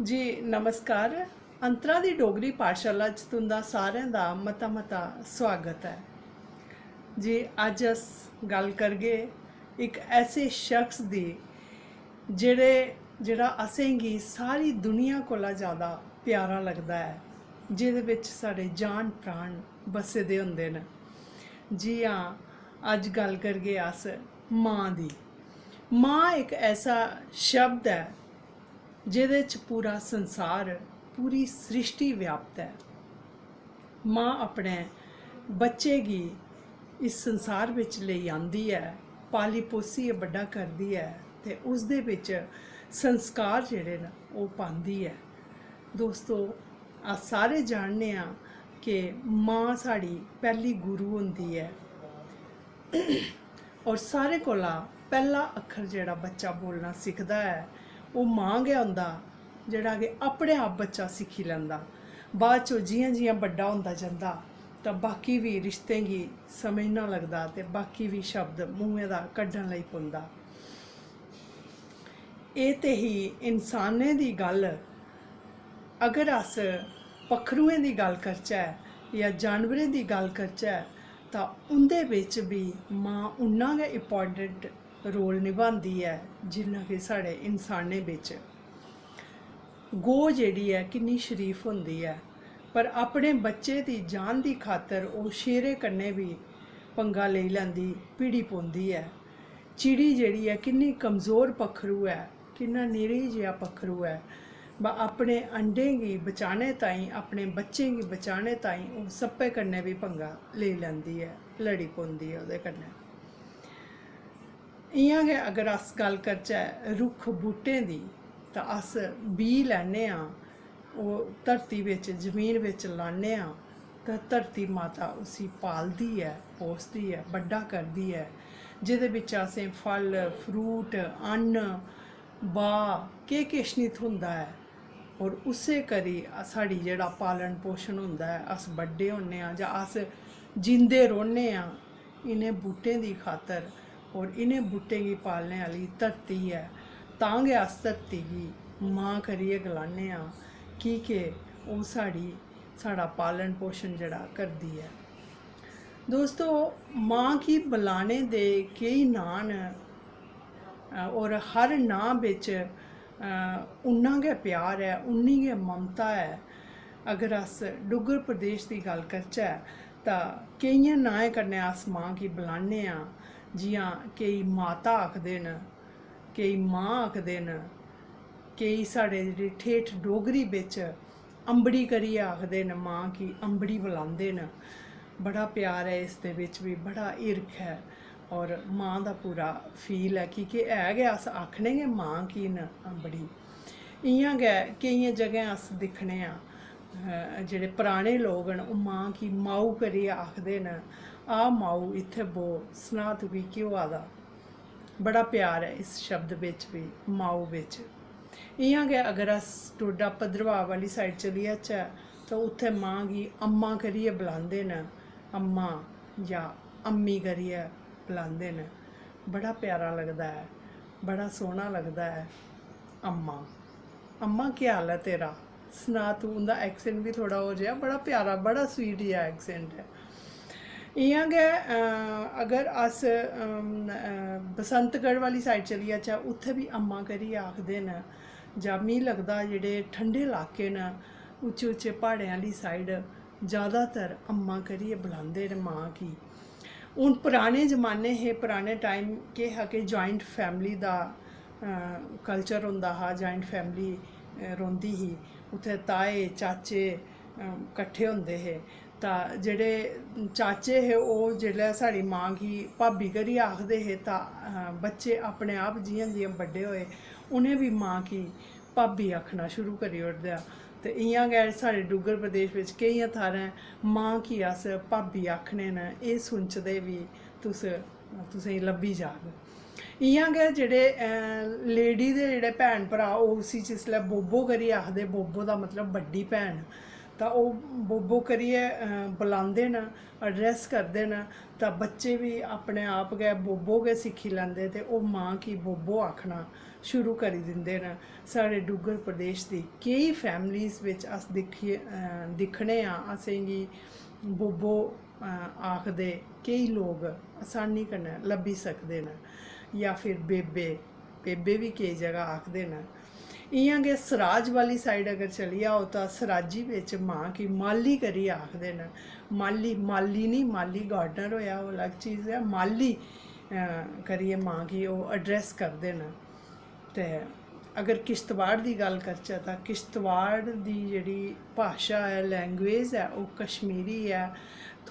जी नमस्कार। अंतरा दी डोगरी पाठशाला च तुंदा सारें दा मता मता स्वागत है जी। अज अस गल करगे एक ऐसे शख्स दी जेड़ा असेंगी सारी दुनिया कोला ज़्यादा प्यारा लगदा है, जिहदे विच साढ़े जान प्राण बसे दे हुंदे न। जी हाँ, अज गल करगे अस माँ दी। माँ एक ऐसा शब्द है जिहदे च पूरा संसार, पूरी सृष्टि व्याप्त है। माँ अपने बच्चे गी इस संसार विच लेई आंदी है, पाली पोसियै बड्डा करदी है ते उसदे विच संस्कार जेह्ड़े न ओह् पांदी है। दोस्तों, अस सारे जानने आं कि माँ साड़ी पहली गुरु होंदी है और सारे कोला पहला अक्खर जेह्ड़ा बच्चा बोलना सिखदा है वो माँ गै होंदा, जेह्ड़ा कि अपने आप बच्चा सिक्खी लैंदा। बाद चो जियां जियां बड्डा होंदा जंदा तां बाकी भी रिश्तें गी समझना लगदा ते बाकी भी शब्द मूहें दा कड्ढन लगी पौंदा। एह् ते ही इंसानें दी गल्ल। अगर अस पक्खरुएं दी गल्ल करचै या जानवरें दी गल्ल करचै तां उं'दे बिच भी माँ उन्ना गै इंपॉर्टेंट रोल निभांदी है जिन्ना कि साढ़े इंसानें बिच। गौ जेह्ड़ी है किन्नी शरीफ होंदी है, पर अपने बच्चे दी जान दी खातर ओह् शेरे कन्नै भी पंगा लेई लैंदी, भिड़ी पौंदी है। चिड़ी जेह्ड़ी है किन्नी कमज़ोर पक्खरू है, किन्ना निरी जेहा पक्खरू है, अपने अंडें गी बचाने ताईं, अपने बच्चें गी बचाने ताईं ओह् सप्पे कन्नै भी पंगा लेई लैंदी है, लड़ी पौंदी है ओह्दे कन्नै। इ'यां गै अगर अस गल्ल करचै रुक्ख बूह्टें दी तां अस बीऽ लैन्ने आं, ओह् धरती बिच जमीन बिच लान्ने आं तां धरती माता उसी पालदी है, पोसदी है, बड्डा करदी है, जेह्दे बिच असें फल फ्रूट अन्न बाह् केह् किश निं थ्होंदा है। और उस्सै करी साढ़ी जेह्ड़ा पालन पोषण होंदा है, अस बड्डे होन्ने आं जां अस जींदे रौह्न्ने आं इ'नें बूह्टें दी खातर। और इ'नें बूह्टें गी पालने आह्ली धरती है, तां गै अस धरती गी मां करियै गलाने आं, की के ओह् साढ़ा पालन पोषण जेह्ड़ा करदी है। दोस्तों, मां गी बुलाने दे केई नांऽ न और हर नांऽ बिच उन्ना गै प्यार है, उन्नी गै ममता है। अगर अस डुग्गर प्रदेश की गल करचै तां केइयें नाएं कन्नै अस मां गी बुलाने आं, जियां केई माता आखदे न, केई मां आखदे न, केई साढ़े जेह्ड़े ठेठ डोगरी बिच अंबड़ी करियै आखदे न, मां गी अंबड़ी बुलांदे न। बड़ा प्यार है इस दे बिच भी, बड़ा हिरख है और मां दा पूरा फील है, कि है गै अस आखने गै मां गी न अंबड़ी। इ'यां गै केइयें जगह अस दिक्खने आं जेह्ड़े पराने लोग न ओह् मां गी माऊ करियै आखदे न, आ माऊ इत्थै बो, सना तुगी केह् होआ दा। बड़ा प्यार है इस शब्द बिच भी, माऊ बिच। इ'यां गै अगर अस डोडा भद्रवाह वाली साइड चली जाचै तो उत्थै मां गी अम्मा करियै बुलांदे न, अम्मा जां अम्मी करियै बुलांदे न। बड़ा प्यारा लगदा है, बड़ा सोहना लगदा है। अम्मा अम्मा क्या हाल है तेरा, सना तू। उं'दा एक्सेंट भी थोड़ा हो जेहा बड़ा प्यारा, बड़ा स्वीट जेहा एक्सेंट है। इ'यां गै अगर अस बसंतगढ़ वाली साइड चली जाचै उत्थै भी अम्मा करियै आखदे न, जां मिगी लगदा जेह्ड़े ठंडे इलाके न उच्चे उच्चे प्हाड़ें आह्ली साइड ज़्यादातर अम्मा करियै बुलांदे न मां गी। हून पराने जमाने हे, पराने टाइम केह् हा कि जॉइंट फैमिली दा कल्चर होंदा हा, जॉइंट फैमिली रौंह्दी ही, उत्थै ताए चाचे कट्ठे होंदे हे। तां जेह्ड़े चाचे हे ओह् जेल्लै साढ़ी मां गी भाबी करियै आखदे हे तां बच्चे अपने आप जियां जियां बड्डे होए उ'नें भी मां गी भाबी आखना शुरू करी ओड़ेआ। ते इ'यां गै साढ़े डुग्गर प्रदेश बिच केइयें थाह्रें मां गी अस भाबी आखने न, एह् सुनचदे बी तुसेंगी लब्भी जाग। इ'यां गै जेह्ड़े लेडी दे जेह्ड़े भैन भ्राऽ ओह् उसी जिसलै बोबो करियै आखदे, बोबो दा मतलब बड्डी भैन, तां ओह् बोबो करियै बुलांदे न, एड्रैस करदे न, तां बच्चे भी अपने आप गै बोबो गै सिक्खी लैंदे ते ओह् मां गी बोबो आखना शुरू करी दिंदे न। साढ़े डुग्गर प्रदेश दी केई फैमिलीज़ बिच अस दिक्खने असेंगी बोबो आखदे केई लोग आसानी कन्नै लब्भी सकदे न, या फिर बेबे भी केई जगह आखदे न। इयां गै सराज वाली साइड अगर चली जाओ तो सराजी बिच मां की माली करियै आखदे न। माली नहीं, माली गार्डनर होया वो अलग चीज़ है, माली करियै मां की ओह् एड्रैस करदे न। ते अगर किश्तवाड़ की गल करचै तो किश्तवाड़ की जिहड़ी भाशा है, लैंग्वेज है, वो कश्मीरी है।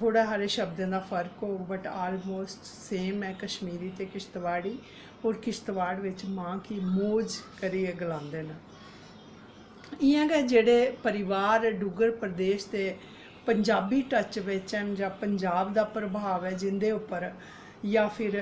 थोड़ा हारे शब्दें का फर्क हो, बट आलमोस्ट सेम है कश्मीरी ते किश्तवाड़ी। और किश्तवाड़ विच मां की मौज करियै गलांदे न। इयां गै जेह्ड़े परिवार डुग्गर प्रदेश दे पंजाबी टच बिच न, जां पंजाब दा प्रभाव है जिंदे उप्पर, या फिर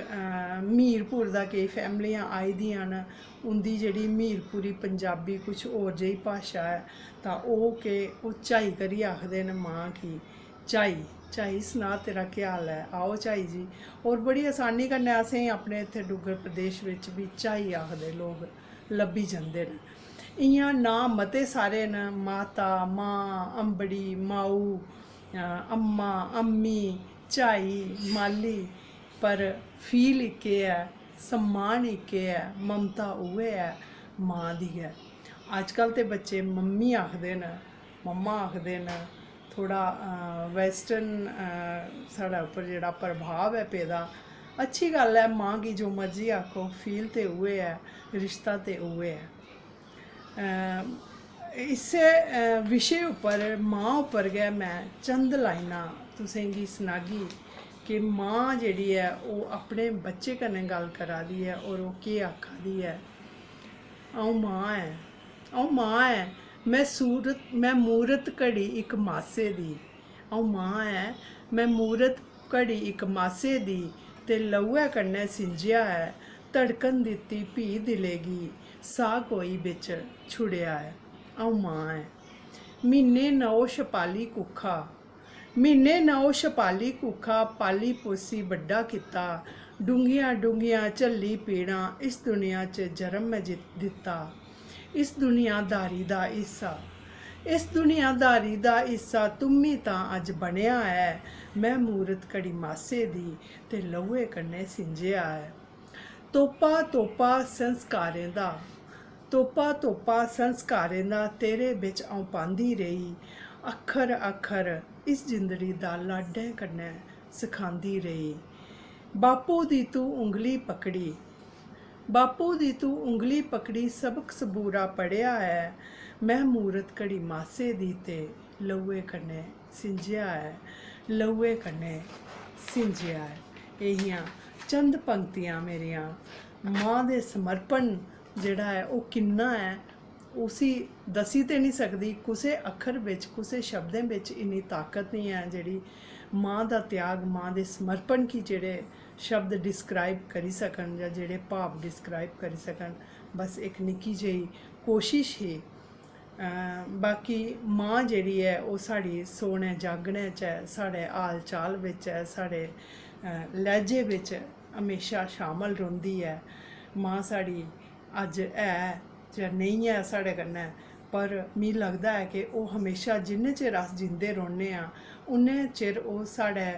मीरपुर दा केई फैमिलियां आई दियां न, उंदी जेह्ड़ी मीरपुरी पंजाबी कुछ होर जेही भाशा है, तां ओह् के ओह् झाई करियै आखदे न मां की झाई सना तेरा क्या हाल है, आओ झाई जी। और बड़ी आसानी कन्नै असें अपने इत्थे डुग्गर प्रदेश विच भी झाई आखदे लोग लब्भी जंदे न। इयां नां मते सारे न, माता, मां, अंबड़ी, माऊ, अम्मा, अम्मी, झाई, माली, पर फील इक्के है, सम्मान इक्के है, ममता उ'ऐ है मां दी गै। अजकल ते बच्चे मम्मी आखदे न, मम्मा आखदे न। थोड़ा वैसटर्न साढ़े उप्पर जेह्ड़ा प्रभाव है पेदा, अच्छी गल है, मां गी जो मर्जी आखो, फील ते उ'ऐ है, रिश्ता ते उ'ऐ है। इस्सै विशे उप्पर मां उप्पर गै मैं चंद लाइनां तुसेंगी सनागी कि मां जेह्ड़ी है ओह् अपने बच्चे कन्नै गल्ल करा दी है और ओह् केह् आखा दी है। अ'ऊं मां ऐ, मैं मूरत घड़ी इक मासे दी। अ'ऊं मां ऐ, मैं मूरत घड़ी इक मासे दी, ते लौहे कन्नै सिंझेआ ऐ, धड़कन दित्ती भी दिले गी, साह् कोई बिच छुड़ेआ ऐ। अ'ऊं मां ऐ। म्हीने नौ छपाली कुखा, पाली पोसी बड्डा कीता, डूंगियां झल्ली पीड़ां, इस दुनिया च जन्म मैं दित्ता। इस दुनियादारी दा हिस्सा तुमी तां अज बनेआ ऐ, मैं मूरत घड़ी मासे दी, ते लौहे कन्नै सिंझेआ ऐ। तोपा संस्कारें दा तेरे बिच अ'ऊं पांदी रेही, अक्खर इस जिंदड़ी दा लाडें कन्नै सखांदी रेही। बापू दी तू उंगली पकड़ी, सबक सबूरा पढ़ेआ ऐ, मैं मूरत घड़ी मासे दी, ते लौहे कन्नै सिंझेआ ऐ। एहियां चंद पंक्तियां मेरियां। मां दे समर्पण जेह्ड़ा है ओह् किन्ना है, उसी दसी ते नहीं सकदी कुसै अक्खर बिच, कुसै शब्दें बिच इन्नी ताकत नहीं है जेह्ड़ी मां दा त्याग, मां दे समर्पण गी जेह्ड़े शब्द डिस्क्राइब करी सकन, जां जेह्ड़े भाव डिस्क्राइब करी सकन। बस एक निक्की जेही कोशिश ही। बाकी मां जेह्ड़ी है ओह् साढ़ी सोने जागने च है, साढ़े हाल चाल बिच है, साढ़े लैह्जे बिच हमेशा शामल रौंह्दी है। मां साढ़ी अज है जां नेईं है साढ़े कन्नै, पर मिगी लगदा है कि ओह् हमेशा जिन्ने चिर अस जींदे रौह्ने आं उन्ने चिर ओह् साढ़े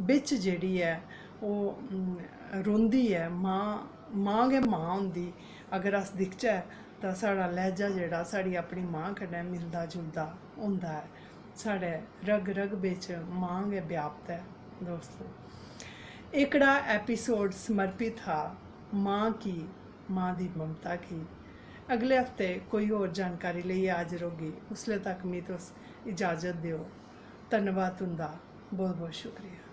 बिच जेह्ड़ी है ओह् रौंह्दी है। मां गै मां होंदी। अगर अस दिखचै तां साढ़ा लैह्जा जेह्ड़ा साढ़ी अपनी मां कन्नै मिलदा जुलदा होंदा है। साढ़े रग रग बिच मां गै व्याप्त है दोस्तों। एकड़ा एपिसोड समर्पित हा मां की, मां दी ममता की। अगले हफ्ते कोई होर जानकारी लेइयै हाजिर होगी। उसले तक मिगी तुस इजाज़त दिओ। धन्नवाद तुंदा, बहुत बहुत शुक्रिया।